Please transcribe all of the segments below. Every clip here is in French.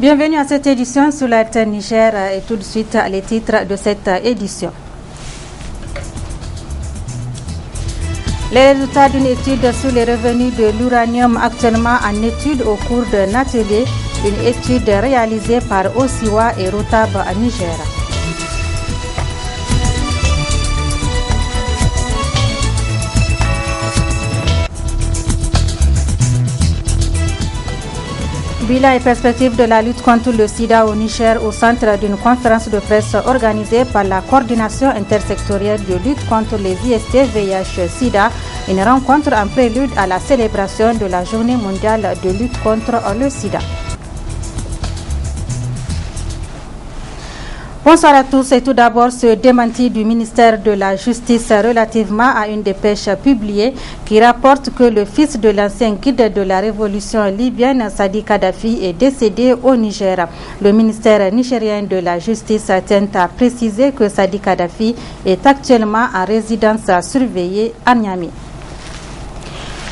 Bienvenue à cette édition sur la RTN Niger et tout de suite les titres de cette édition. Les résultats d'une étude sur les revenus de l'uranium actuellement en étude au cours d'un atelier, une étude réalisée par Osiwa et Rotab à Niger. Bilan et perspective de la lutte contre le sida au Niger au centre d'une conférence de presse organisée par la coordination intersectorielle de lutte contre les IST VIH-Sida, une rencontre en prélude à la célébration de la journée mondiale de lutte contre le sida. Bonsoir à tous et tout d'abord ce démenti du ministère de la Justice relativement à une dépêche publiée qui rapporte que le fils de l'ancien guide de la révolution libyenne Sadi Kadhafi est décédé au Niger. Le ministère nigérien de la Justice tient à préciser que Sadi Kadhafi est actuellement en résidence surveillée à Niamey.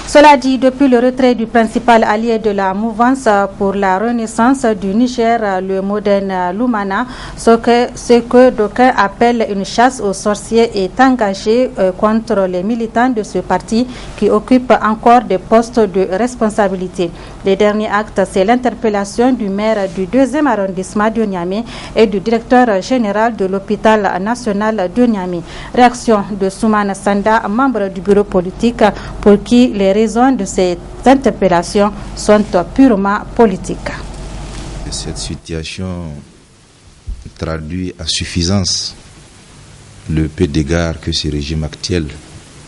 Cela dit, depuis le retrait du principal allié de la mouvance pour la renaissance du Niger, le Modern Lumana, ce que d'aucuns appellent une chasse aux sorciers est engagé contre les militants de ce parti qui occupent encore des postes de responsabilité. Les derniers actes, c'est l'interpellation du maire du 2e arrondissement de Niamey et du directeur général de l'hôpital national de Niamey. Réaction de Soumana Sanda, membre du bureau politique, pour qui les raisons de cette interpellation sont purement politiques. Cette situation traduit à suffisance le peu d'égard que ce régime actuel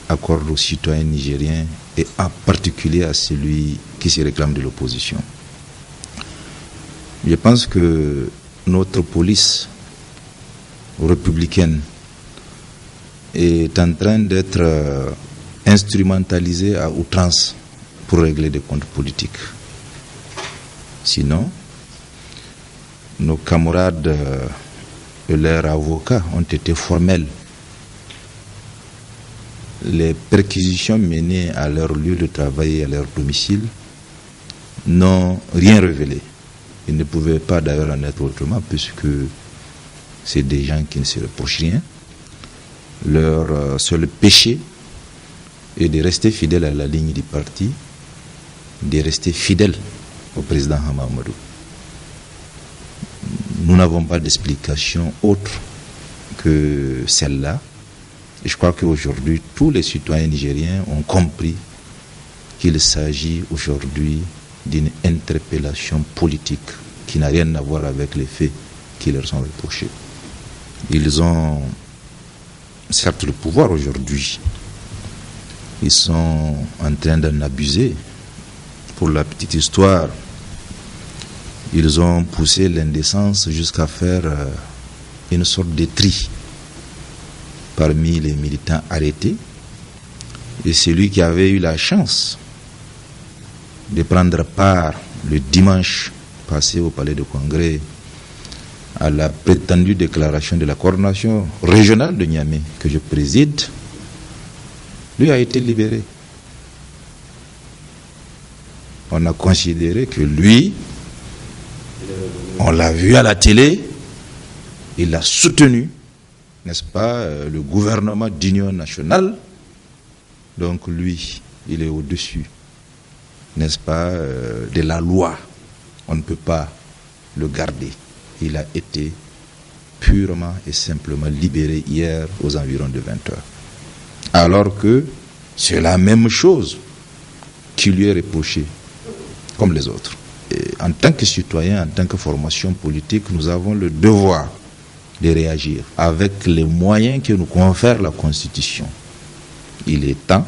accorde aux citoyens nigériens et en particulier à celui qui se réclame de l'opposition. Je pense que notre police républicaine est en train d'être instrumentalisé à outrance pour régler des comptes politiques. Sinon, nos camarades et leurs avocats ont été formels. Les perquisitions menées à leur lieu de travail et à leur domicile n'ont rien révélé. Ils ne pouvaient pas d'ailleurs en être autrement puisque c'est des gens qui ne se reprochent rien. Leur seul péché et de rester fidèle à la ligne du parti, de rester fidèle au président Hamamadou. Nous n'avons pas d'explication autre que celle-là. Et je crois qu'aujourd'hui, tous les citoyens nigériens ont compris qu'il s'agit aujourd'hui d'une interpellation politique qui n'a rien à voir avec les faits qui leur sont reprochés. Ils ont certes le pouvoir aujourd'hui. Ils sont en train d'en abuser. Pour la petite histoire, ils ont poussé l'indécence jusqu'à faire une sorte de tri parmi les militants arrêtés. Et celui qui avait eu la chance de prendre part le dimanche passé au Palais de Congrès à la prétendue déclaration de la coordination régionale de Niamey que je préside, lui a été libéré. On a considéré que lui, on l'a vu à la télé, il a soutenu, n'est-ce pas, le gouvernement d'union nationale. Donc lui, il est au-dessus, n'est-ce pas, de la loi. On ne peut pas le garder. Il a été purement et simplement libéré hier aux environs de 20 heures. Alors que c'est la même chose qui lui est reprochée, comme les autres. Et en tant que citoyen, en tant que formation politique, nous avons le devoir de réagir avec les moyens que nous confère la Constitution. Il est temps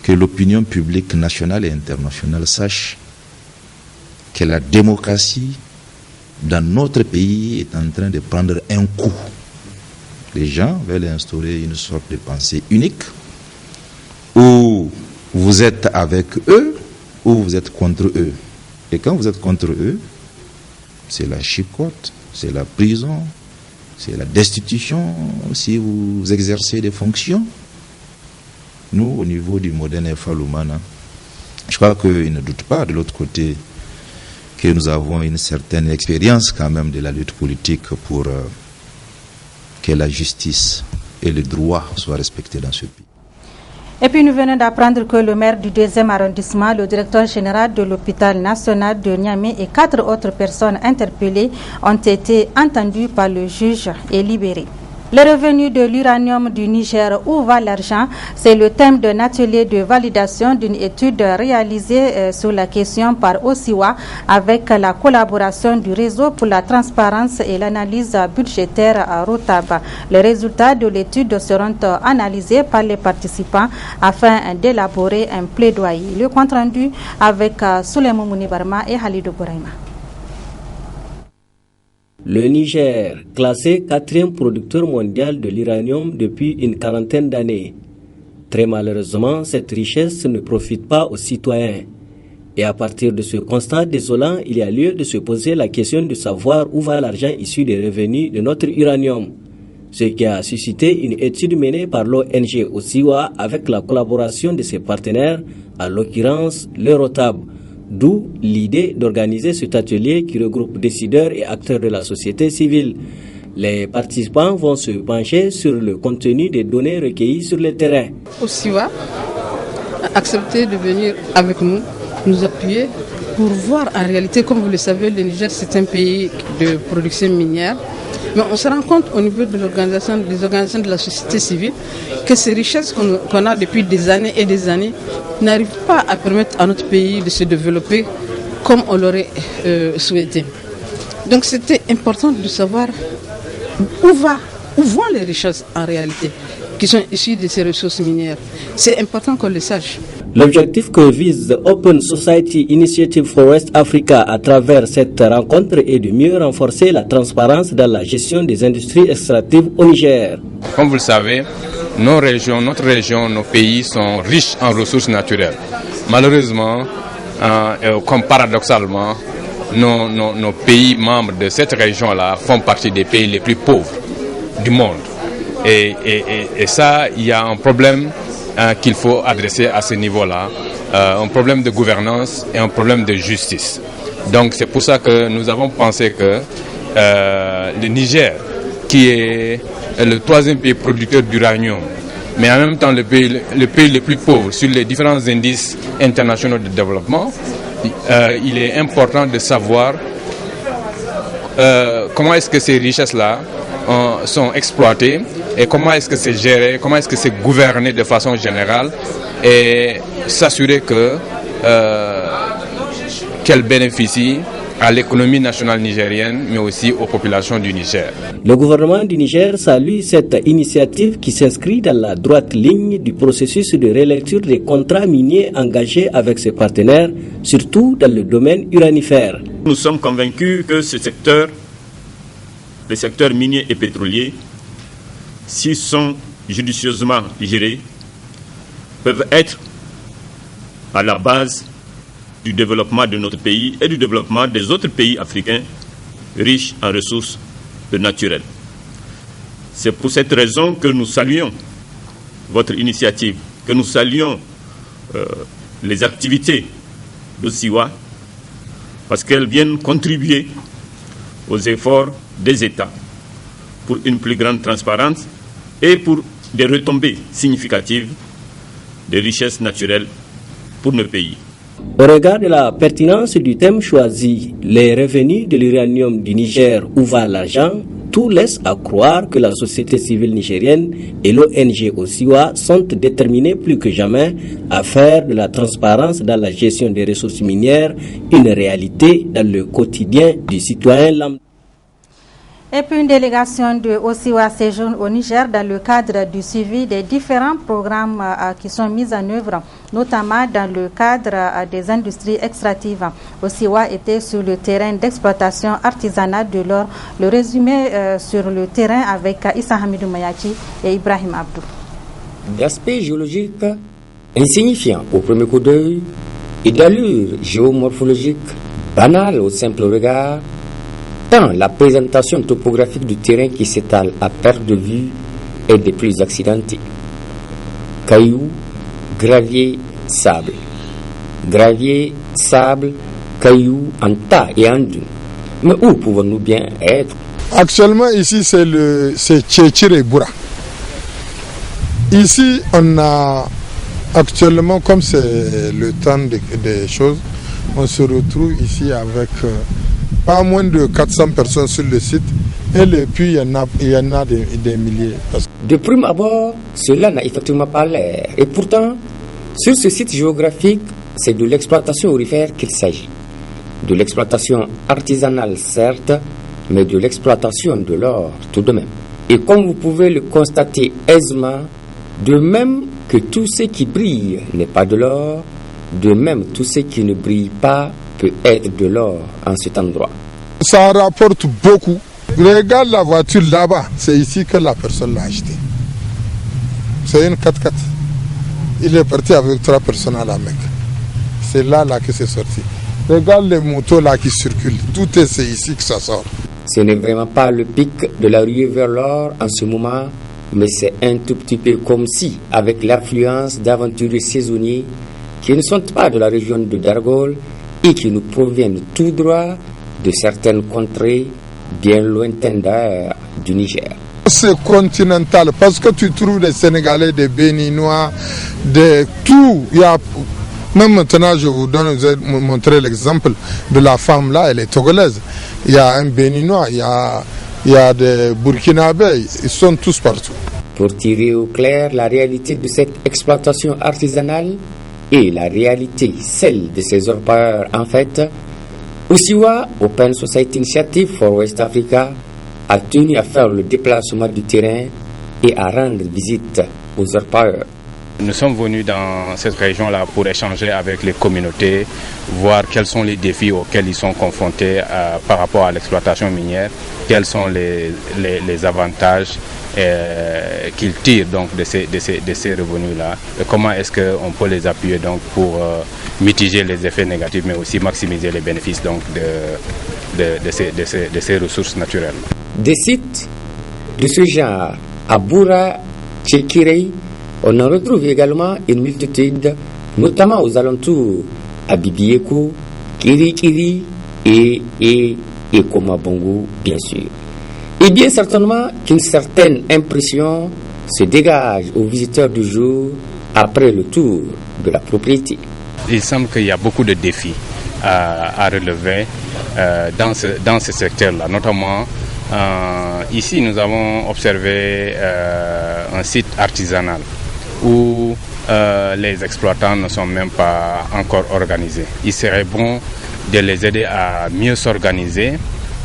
que l'opinion publique nationale et internationale sache que la démocratie dans notre pays est en train de prendre un coup. Les gens veulent instaurer une sorte de pensée unique où vous êtes avec eux ou vous êtes contre eux. Et quand vous êtes contre eux, c'est la chicotte, c'est la prison, c'est la destitution si vous exercez des fonctions. Nous, au niveau du Modern Lumana, je crois qu'ils ne doutent pas de l'autre côté que nous avons une certaine expérience quand même de la lutte politique pour que la justice et le droit soient respectés dans ce pays. Et puis nous venons d'apprendre que le maire du 2e arrondissement, le directeur général de l'hôpital national de Niamey et 4 autres personnes interpellées ont été entendues par le juge et libérées. Le revenu de l'uranium du Niger, où va l'argent? C'est le thème d'un atelier de validation d'une étude réalisée sur la question par Osiwa avec la collaboration du réseau pour la transparence et l'analyse budgétaire à Rotab. Les résultats de l'étude seront analysés par les participants afin d'élaborer un plaidoyer. Le compte rendu avec Souleymane Mounibarma et Halidou Bouraima. Le Niger, classé 4e producteur mondial de l'uranium depuis une quarantaine d'années. Très malheureusement, cette richesse ne profite pas aux citoyens. Et à partir de ce constat désolant, il y a lieu de se poser la question de savoir où va l'argent issu des revenus de notre uranium. Ce qui a suscité une étude menée par l'ONG Osiwa avec la collaboration de ses partenaires, en l'occurrence l'Eurotab. D'où l'idée d'organiser cet atelier qui regroupe décideurs et acteurs de la société civile. Les participants vont se pencher sur le contenu des données recueillies sur le terrain. Osiwa a accepté de venir avec nous appuyer pour voir en réalité, comme vous le savez, le Niger c'est un pays de production minière. Mais on se rend compte au niveau de des organisations de la société civile que ces richesses qu'on a depuis des années et des années n'arrivent pas à permettre à notre pays de se développer comme on l'aurait souhaité. Donc c'était important de savoir où vont les richesses en réalité qui sont issues de ces ressources minières. C'est important qu'on le sache. L'objectif que vise the Open Society Initiative for West Africa à travers cette rencontre est de mieux renforcer la transparence dans la gestion des industries extractives au Niger. Comme vous le savez, notre région, nos pays sont riches en ressources naturelles. Malheureusement, comme paradoxalement, nos pays membres de cette région-là font partie des pays les plus pauvres du monde. Et ça, il y a un problème qu'il faut adresser à ce niveau-là, un problème de gouvernance et un problème de justice. Donc c'est pour ça que nous avons pensé que le Niger, qui est le 3e pays producteur d'uranium, mais en même temps le pays le plus pauvre sur les différents indices internationaux de développement, il est important de savoir comment est-ce que ces richesses-là sont exploitées et comment est-ce que c'est géré, comment est-ce que c'est gouverné de façon générale et s'assurer qu'elle bénéficie à l'économie nationale nigérienne mais aussi aux populations du Niger. Le gouvernement du Niger salue cette initiative qui s'inscrit dans la droite ligne du processus de relecture des contrats miniers engagés avec ses partenaires, surtout dans le domaine uranifère. Nous sommes convaincus que les secteurs miniers et pétroliers, s'ils sont judicieusement gérés, peuvent être à la base du développement de notre pays et du développement des autres pays africains riches en ressources naturelles. C'est pour cette raison que nous saluons votre initiative, que nous saluons les activités d'Osiwa, parce qu'elles viennent contribuer aux efforts des États pour une plus grande transparence et pour des retombées significatives des richesses naturelles pour nos pays. Au regard de la pertinence du thème choisi, les revenus de l'uranium du Niger, où va l'argent, tout laisse à croire que la société civile nigérienne et l'ONG Osiwa sont déterminés plus que jamais à faire de la transparence dans la gestion des ressources minières une réalité dans le quotidien du citoyen lambda. Et puis une délégation de Osiwa séjourne au Niger dans le cadre du suivi des différents programmes qui sont mis en œuvre, notamment dans le cadre des industries extractives. Osiwa était sur le terrain d'exploitation artisanale de l'or. Le résumé sur le terrain avec Issa Hamidou Mayachi et Ibrahim Abdou. D'aspect géologique insignifiant au premier coup d'œil et d'allure géomorphologique banale au simple regard, tant la présentation topographique du terrain qui s'étale à perte de vue est des plus accidentées. Cailloux, gravier, sable. Gravier, sable, cailloux en tas et en dunes. Mais où pouvons-nous bien être? Actuellement, ici, c'est Tchétchir et Boura. Ici, on a actuellement, comme c'est le temps des choses, on se retrouve ici avec pas moins de 400 personnes sur le site. Et puis, il y en a des milliers. De prime abord, cela n'a effectivement pas l'air. Et pourtant, sur ce site géographique, c'est de l'exploitation aurifère qu'il s'agit. De l'exploitation artisanale, certes, mais de l'exploitation de l'or tout de même. Et comme vous pouvez le constater aisément, de même que tout ce qui brille n'est pas de l'or, de même tout ce qui ne brille pas peut être de l'or en cet endroit. Ça rapporte beaucoup. Regarde la voiture là-bas, c'est ici que la personne l'a acheté. C'est une 4x4. Il est parti avec 3 personnes à la Mecque. C'est là que c'est sorti. Regarde les motos là qui circulent. Tout c'est ici que ça sort. Ce n'est vraiment pas le pic de la ruée vers l'or en ce moment, mais c'est un tout petit peu comme si, avec l'affluence d'aventuriers saisonniers qui ne sont pas de la région de Dargol et qui nous proviennent tout droit de certaines contrées bien lointaines d'ailleurs du Niger. C'est continental parce que tu trouves des Sénégalais, des Béninois, de tout. Il y a, même maintenant, je vous ai montré l'exemple de la femme là, elle est togolaise. Il y a un Béninois, il y a des Burkinabés, ils sont tous partout. Pour tirer au clair la réalité de cette exploitation artisanale et la réalité, celle de ces orpailleurs en fait, Osiwa, Open Society Initiative for West Africa, a tenu à faire le déplacement du terrain et à rendre visite aux orpailleurs. Nous sommes venus dans cette région-là pour échanger avec les communautés, voir quels sont les défis auxquels ils sont confrontés par rapport à l'exploitation minière, quels sont les avantages qu'ils tirent donc de ces revenus-là, et comment est-ce qu'on peut les appuyer donc pour mitiger les effets négatifs, mais aussi maximiser les bénéfices donc de ces ressources naturelles. Des sites de ce genre à Boura, Tchékiré, on en retrouve également une multitude, notamment aux alentours, à Bibieko, Kirikiri et Komabongo, bien sûr. Et bien certainement qu'une certaine impression se dégage aux visiteurs du jour après le tour de la propriété. Il semble qu'il y a beaucoup de défis à relever dans ce secteur-là, notamment ici nous avons observé un site artisanal où les exploitants ne sont même pas encore organisés. Il serait bon de les aider à mieux s'organiser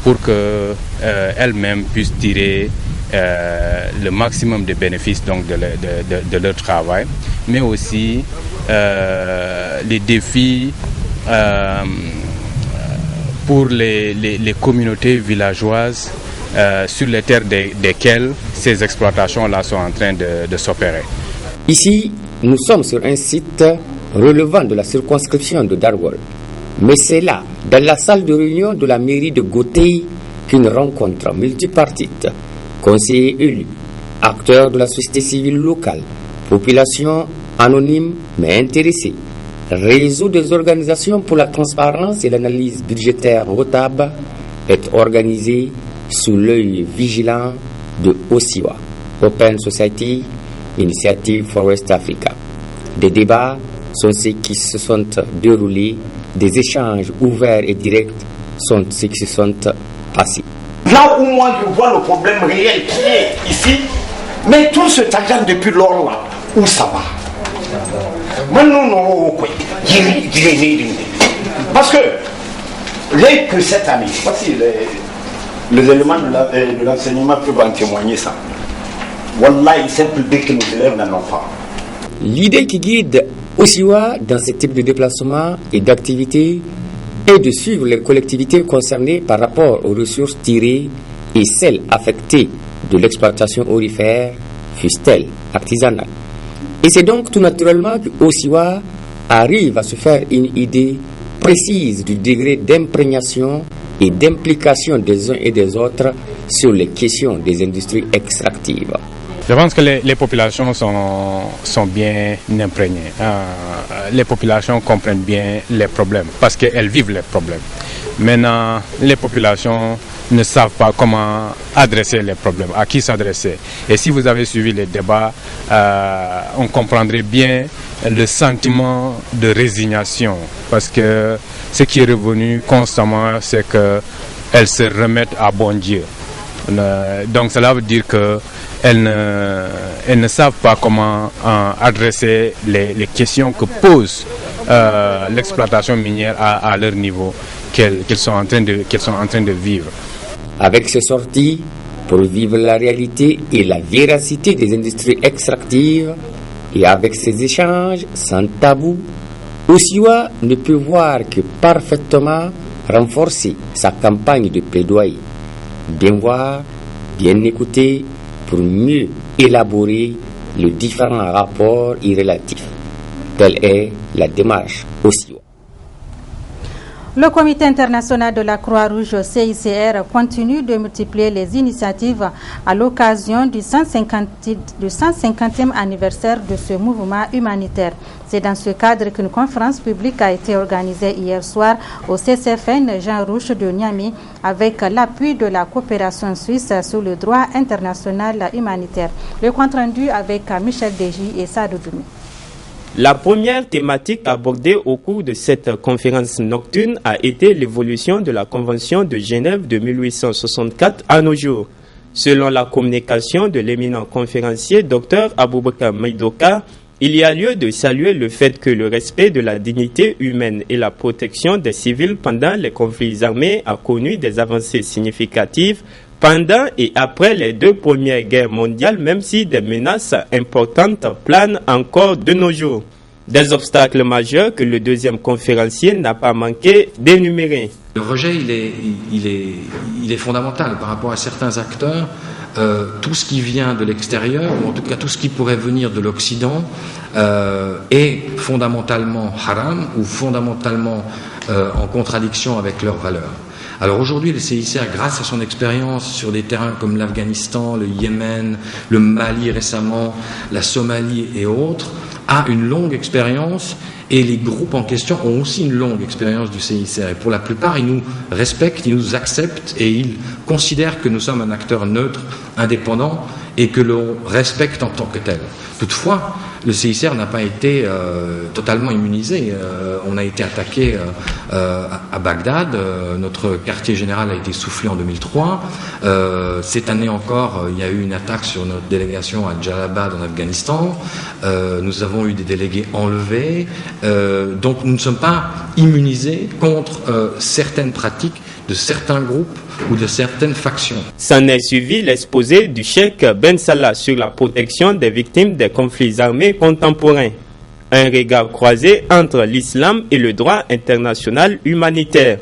pour qu'elles-mêmes puissent tirer le maximum de bénéfices donc, de leur travail, mais aussi les défis pour les communautés villageoises sur les terres desquelles ces exploitations-là sont en train de s'opérer. Ici, nous sommes sur un site relevant de la circonscription de Dargol. Mais c'est là, dans la salle de réunion de la mairie de Gotei, qu'une rencontre multipartite, conseillers élus, acteurs de la société civile locale, population anonyme mais intéressée, réseau des organisations pour la transparence et l'analyse budgétaire ROTAB, est organisée sous l'œil vigilant de Osiwa, Open Society Initiative for West Africa. Des débats sont ceux qui se sont déroulés, des échanges ouverts et directs sont ceux qui se sont passés. Là où moi je vois le problème réel qui est ici, mais tout ce argent depuis lors là, où ça va? Parce que que cette année, voici les éléments de l'enseignement peuvent en témoigner ça. Wallah, il simple dès que nos élèves n'en ont pas. L'idée qui guide Osiwa dans ce type de déplacement et d'activité est de suivre les collectivités concernées par rapport aux ressources tirées et celles affectées de l'exploitation aurifère, fût-elle artisanale. Et c'est donc tout naturellement que Osiwa arrive à se faire une idée précise du degré d'imprégnation et d'implication des uns et des autres sur les questions des industries extractives. Je pense que les populations sont bien imprégnées. Les populations comprennent bien les problèmes parce qu'elles vivent les problèmes. Maintenant, les populations ne savent pas comment adresser les problèmes, à qui s'adresser. Et si vous avez suivi les débats, on comprendrait bien le sentiment de résignation. Parce que ce qui est revenu constamment, c'est qu'elles se remettent à bon Dieu. Donc cela veut dire qu'elles ne savent pas comment adresser les questions que pose l'exploitation minière à leur niveau, qu'elles sont en train de vivre. Avec ces sorties, pour vivre la réalité et la véracité des industries extractives, et avec ces échanges sans tabou, Osiwa ne peut voir que parfaitement renforcer sa campagne de plaidoyer. Bien voir, bien écouter, pour mieux élaborer les différents rapports irrélatifs. Telle est la démarche Osiwa. Le Comité international de la Croix-Rouge CICR continue de multiplier les initiatives à l'occasion du 150e anniversaire de ce mouvement humanitaire. C'est dans ce cadre qu'une conférence publique a été organisée hier soir au CCFN Jean Rouch de Niamey avec l'appui de la coopération suisse sur le droit international humanitaire. Le compte rendu avec Michel Deji et Sadou Doumi. La première thématique abordée au cours de cette conférence nocturne a été l'évolution de la Convention de Genève de 1864 à nos jours. Selon la communication de l'éminent conférencier Dr Aboubakar Maidoka, il y a lieu de saluer le fait que le respect de la dignité humaine et la protection des civils pendant les conflits armés a connu des avancées significatives pendant et après les deux premières guerres mondiales, même si des menaces importantes planent encore de nos jours. Des obstacles majeurs que le deuxième conférencier n'a pas manqué d'énumérer. Le rejet, il est fondamental par rapport à certains acteurs. Tout ce qui vient de l'extérieur, ou en tout cas tout ce qui pourrait venir de l'Occident, est fondamentalement haram ou fondamentalement en contradiction avec leurs valeurs. Alors aujourd'hui, le CICR, grâce à son expérience sur des terrains comme l'Afghanistan, le Yémen, le Mali récemment, la Somalie et autres, a une longue expérience, et les groupes en question ont aussi une longue expérience du CICR. Et pour la plupart, ils nous respectent, ils nous acceptent et ils considèrent que nous sommes un acteur neutre, indépendant et que l'on respecte en tant que tel. Toutefois, le CICR n'a pas été totalement immunisé. On a été attaqué à Bagdad. Notre quartier général a été soufflé en 2003. Cette année encore, il y a eu une attaque sur notre délégation à Jalalabad en Afghanistan. Nous avons eu des délégués enlevés. Donc nous ne sommes pas immunisés contre certaines pratiques de certains groupes ou de certaines factions. S'en est suivi l'exposé du cheikh Ben Salah sur la protection des victimes des conflits armés contemporains. Un regard croisé entre l'islam et le droit international humanitaire.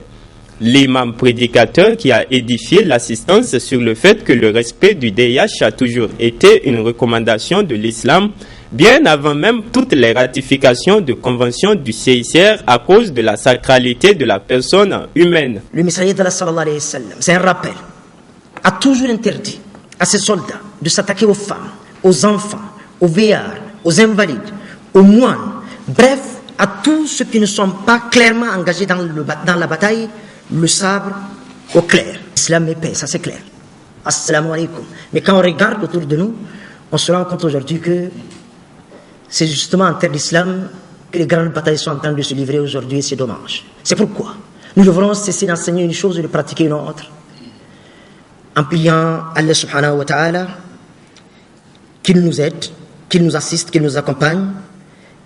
L'imam prédicateur qui a édifié l'assistance sur le fait que le respect du DIH a toujours été une recommandation de l'islam, bien avant même toutes les ratifications de conventions du CICR à cause de la sacralité de la personne humaine. Le messager d'Allah sallallahu alayhi wa sallam, c'est un rappel, a toujours interdit à ses soldats de s'attaquer aux femmes, aux enfants, aux vieillards, aux invalides, aux moines, bref, à tous ceux qui ne sont pas clairement engagés dans la bataille, le sabre au clair. Islam est paix, ça c'est clair. Assalamu alaikum. Mais quand on regarde autour de nous, on se rend compte aujourd'hui que c'est justement en terre d'islam que les grandes batailles sont en train de se livrer aujourd'hui, et c'est dommage. C'est pourquoi nous devrons cesser d'enseigner une chose et de pratiquer une autre, en priant Allah subhanahu wa ta'ala qu'il nous aide, qu'il nous assiste, qu'il nous accompagne.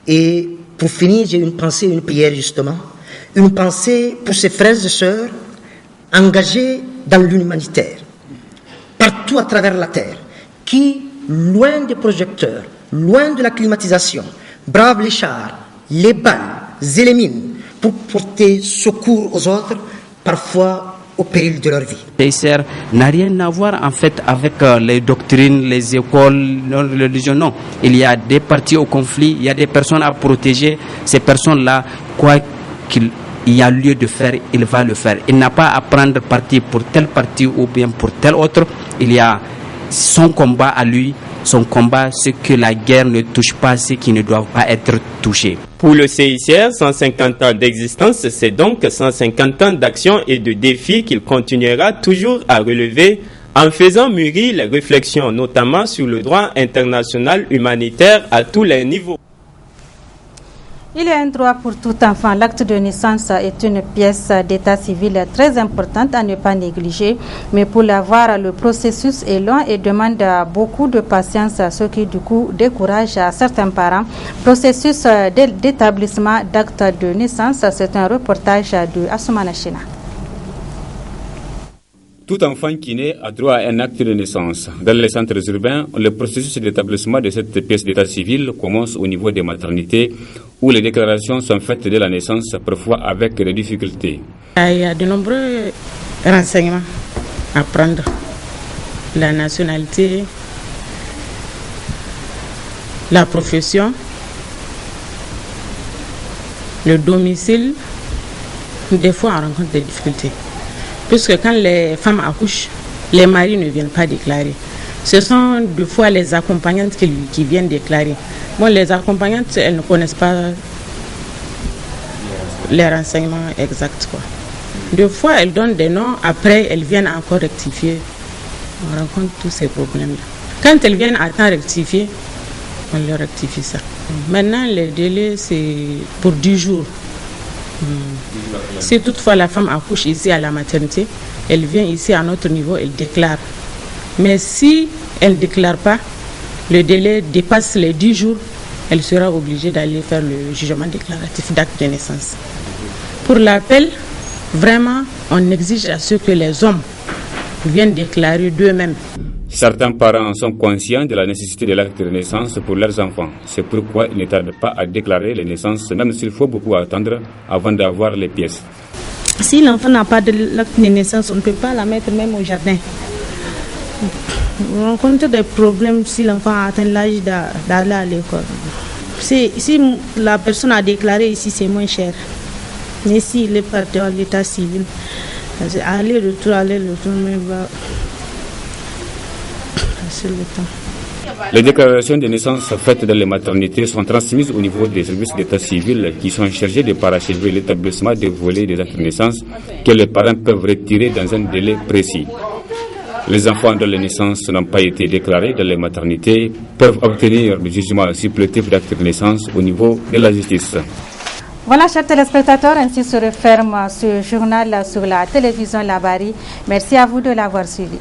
Et pour finir, j'ai une pensée, une prière justement, une pensée pour ces frères et sœurs engagés dans l'humanitaire, partout à travers la terre, qui, loin des projecteurs, loin de la climatisation, bravent les chars, les balles et les mines pour porter secours aux autres, parfois au péril de leur vie. Le CICR n'a rien à voir en fait avec les doctrines, les écoles, les religions. Non, il y a des partis au conflit, il y a des personnes à protéger. Ces personnes-là, quoi qu'il y a lieu de faire, il va le faire. Il n'a pas à prendre parti pour tel parti ou bien pour tel autre. Il y a son combat à lui, son combat, ce que la guerre ne touche pas, ceux qui ne doivent pas être touchés. Pour le CICR, 150 ans d'existence, c'est donc 150 ans d'action et de défis qu'il continuera toujours à relever en faisant mûrir les réflexions, notamment sur le droit international humanitaire à tous les niveaux. Il y a un droit pour tout enfant. L'acte de naissance est une pièce d'état civil très importante à ne pas négliger. Mais pour l'avoir, le processus est long et demande beaucoup de patience, ce qui du coup décourage certains parents. Processus d'établissement d'acte de naissance, c'est un reportage de Assoumana China. Tout enfant qui naît a droit à un acte de naissance. Dans les centres urbains, le processus d'établissement de cette pièce d'état civil commence au niveau des maternités où les déclarations sont faites dès la naissance, parfois avec des difficultés. Il y a de nombreux renseignements à prendre. La nationalité, la profession, le domicile. Des fois, on rencontre des difficultés. Puisque quand les femmes accouchent, les maris ne viennent pas déclarer. Ce sont des fois les accompagnantes qui viennent déclarer. Bon, les accompagnantes, elles ne connaissent pas les renseignements exacts, quoi. Des fois, elles donnent des noms, après, elles viennent encore rectifier. On rencontre tous ces problèmes-là. Quand elles viennent à temps rectifier, on leur rectifie ça. Maintenant, le délai, c'est pour 10 jours. Si toutefois la femme accouche ici à la maternité, elle vient ici à notre niveau, elle déclare. Mais si elle ne déclare pas, le délai dépasse les 10 jours, elle sera obligée d'aller faire le jugement déclaratif d'acte de naissance. Pour l'appel, vraiment, on exige à ce que les hommes viennent déclarer d'eux-mêmes. Certains parents sont conscients de la nécessité de l'acte de naissance pour leurs enfants. C'est pourquoi ils ne tardent pas à déclarer les naissances, même s'il faut beaucoup attendre avant d'avoir les pièces. Si l'enfant n'a pas de l'acte de naissance, on ne peut pas la mettre même au jardin. On rencontre des problèmes si l'enfant a atteint l'âge d'aller à l'école. Si la personne a déclaré ici, c'est moins cher. Mais s'il est parti à l'état civil, aller-retour, mais va... Les déclarations de naissance faites dans les maternités sont transmises au niveau des services d'état civil qui sont chargés de parachever l'établissement des volets des actes de naissance que les parents peuvent retirer dans un délai précis. Les enfants dont les naissances n'ont pas été déclarées dans les maternités peuvent obtenir le jugement supplétif d'acte de naissance au niveau de la justice. Voilà, chers téléspectateurs, ainsi se referme ce journal sur la télévision Labari. Merci à vous de l'avoir suivi.